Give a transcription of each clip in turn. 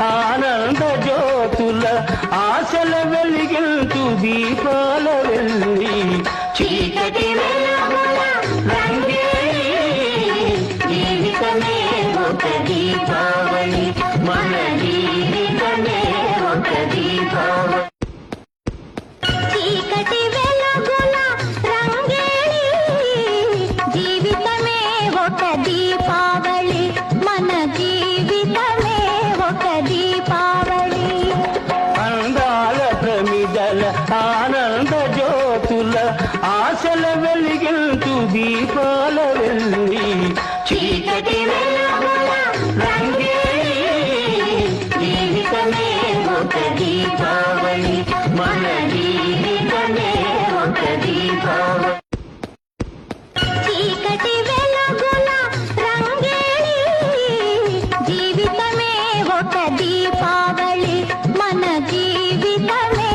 ఆనంద జ్యోతుల ఆశల వెలిగించు దీపాల వెళ్ళి చీకటి వెలుగుల రంగేలి జీవితమే ఒక దీపావళి మన జీవితమే ఒక దీపావళి చీకటి వెలుగుల రంగేలి జీవితమే ఒక దీపావళి మన జీవితమే ఒక దీపావళి అందాల ప్రమిదల ఆనంద జ్యోతుల ఆశల వెలిగించు దీపాల వెళ్ళి చీకటి వెలుగుల రంగేలి జీవితమే ఒక దీపావళి మన జీవితమే ఒక దీపావళి చీకటి వెలుగుల రంగేలి జీవితమే ఒక దీపావళి మన జీవితమే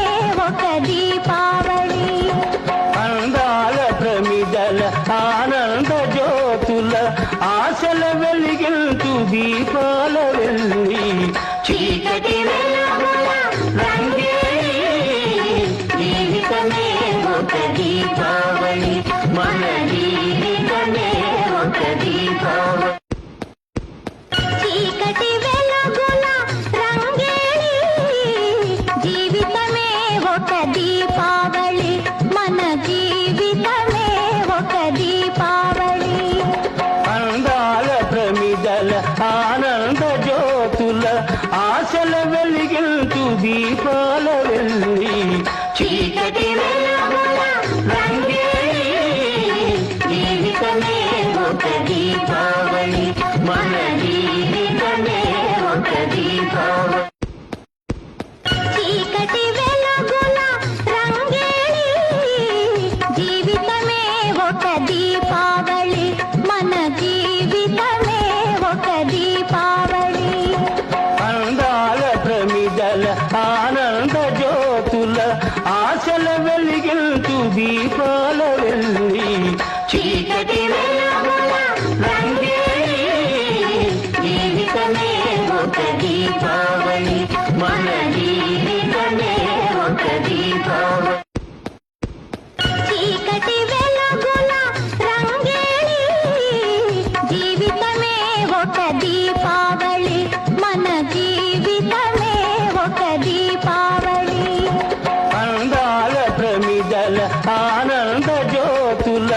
ఒక దీపావళి అందాల ప్రమిదల ఆనంద జ్యోతుల ఆశల వెలిగించు దీపాల వెళ్ళి చీకటి వెలుగుల రంగేలి జీవితమే ఒక దీపావళి మన జీవితమే ఒక దీపావళి చీకటి వెలుగుల రంగేలి జీవితమే ఒక దీపావళి మన జీవితమే ఒక దీపావళి అందాల ప్రమిదల ఆనంద జ్యోతుల ఆశల వెలిగించు దీపాల వెళ్ళి చీకటి వెలుగుల రంగేలి జీవితమే ఒక దీపావళి మన జీవితమే ఒక దీపావళి చీకటి వెలుగుల రంగేలి జీవితమే ఒక దీపావళి మన జీవితమే ఒక దీపావళి అందాల ప్రమిదల ఆనంద జ్యోతుల ఆశల వెలిగించు దీపాల వెళ్ళి చీకటి వెలుగుల రంగేలి జీవితమే ఒక దీపావళి మన జీవితమే ఒక దీపావళి చీకటి వెలుగుల రంగేలి జీవితమే ఒక దీపావళి మన జీవితమే ఒక దీపావళి అందాల ప్రమిదల ఆనంద జ్యోతుల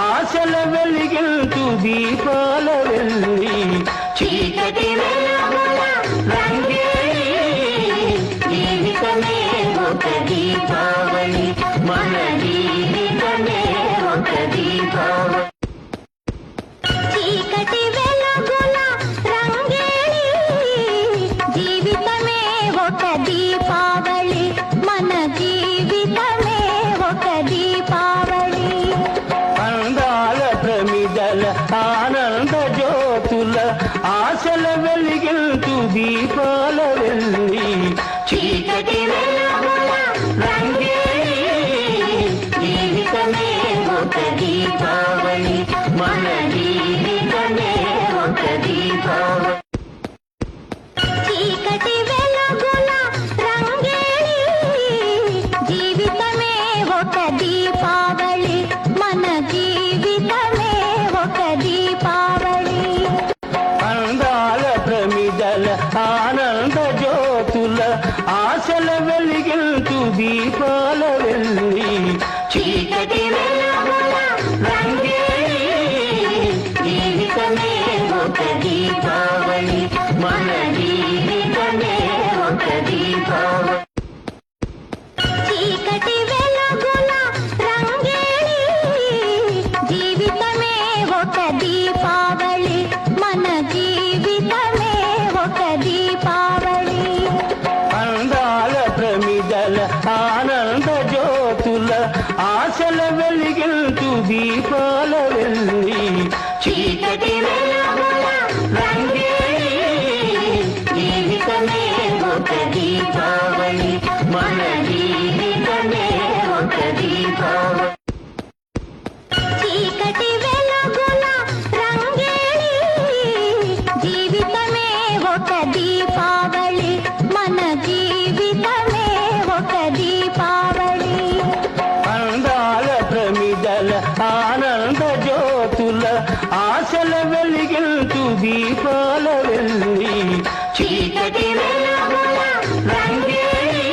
ఆశల వెలిగించు దీపాల వెళ్ళి చీకటి వెలుగుల రంగేలి జీవితమే ఒక దీపావళి మన జీవితమే ఒక దీపావళి చీకటి వెలుగుల రంగేలి జీవితమే ఒక దీపావళి మన జీవితమే ఒక దీపావళి అందాల ప్రమిదల ఆనంద జ్యోతుల ఆశల వెలిగించు దీపాల వెళ్ళి చీకటి వెలుగుల రంగేలి జీవితమే ఒక దీపావళి మన జీవితమే ఒక దీపావళి చీకటి వెలుగుల రంగేలి జీవితమే ఒక దీపావళి మన జీవితమే ఒక దీపావళి అందాల ప్రమిదల ఆనంద జ్యోతుల ఆశల వెలిగించు దీపాల వెళ్ళి చీకటి వెలుగుల రంగేలి జీవితమే ఒక దీపావళి మన జీవితమే ఒక దీపావళి చీకటి వెలుగుల రంగేలి జీవితమే ఒక దీపావళి మన జీవితమే ఒక దీపావళి అందాల ప్రమిదల ఆనంద జ్యోతుల ఆశల వెలిగించు దీపాల వెళ్ళి చీకటి వెలుగుల రంగేలి జీవితమే ఒక దీపావళి మన జీవితమే ఒక దీపావళి చీకటి వెలుగుల రంగేలి జీవితమే ఒక దీపావళి మన జీవితమే ఒక దీపావళి అందాల ప్రమిదల ఆనంద జ్యోతుల ఆశల వెలిగించు దీపాల వెళ్ళి చీకటి వెలుగుల రంగేలి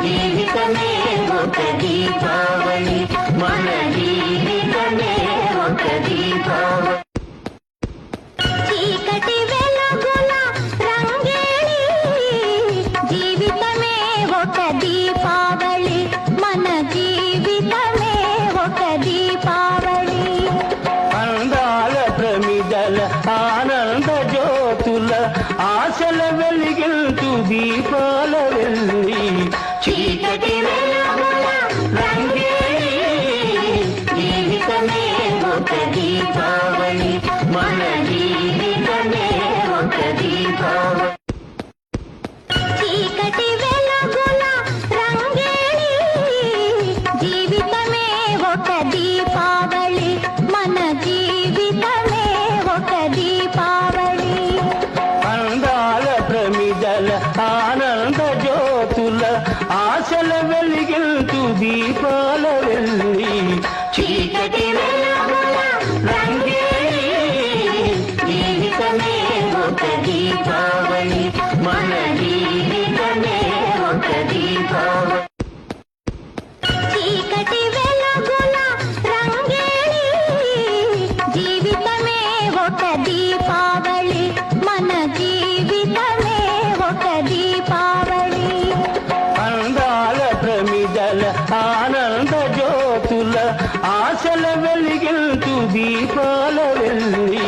జీవితమే ఒక దీపావళి మన జీవితమే ఒక దీపావళి చీకటి వెలుగుల రంగేలి జీవితమే ఒక దీపావళి మన జీవితమే ఒక దీపావళి అందాల ప్రమిదల ఆనంద జ్యోతుల ఆశల వెలిగించు దీపాల వెళ్ళి చీకటి వెలుగుల రంగేలి జీవితమే ఒక దీపావళి మన జీవితమే ఒక దీపావళి చీకటి వెలుగుల రంగేలి జీవితమే ఒక దీపావళి మన జీవితమే ఒక దీపావళి అందాల ప్రమిదల ఆనంద జ్యోతుల ఆశల వెలిగించు దీపాల వెళ్ళి చీకటి వెలుగుల రంగేలి జీవితమే ఒక దీపావళి మన జీవితమే ఒక దీపావళి చీకటి వెలుగుల రంగేలి జీవితమే ఒక దీపావళి మన జీవితమే ఒక దీపావళి అందాల ప్రమిదల ఆనంద జ్యోతుల ఆశల వెలిగించు దీపాల వెళ్ళి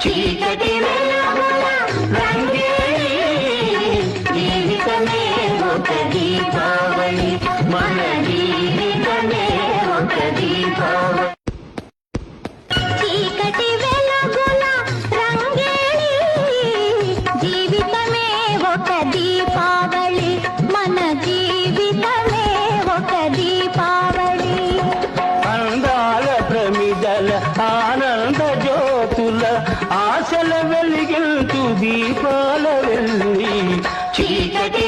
చీకటి వెలుగుల రంగేలి జీవితమే ఒక దీపావళి మన జీవితమే ఒక దీపావళి చీకటి వెలుగుల రంగేలి జీవితమే ఒక దీపావళి మన జీవితమే ఒక దీపావళి అందాల ప్రమిదల ఆనంద జ్యోతుల ఆశల వెలిగించు దీపాల వెళ్ళి చీకటి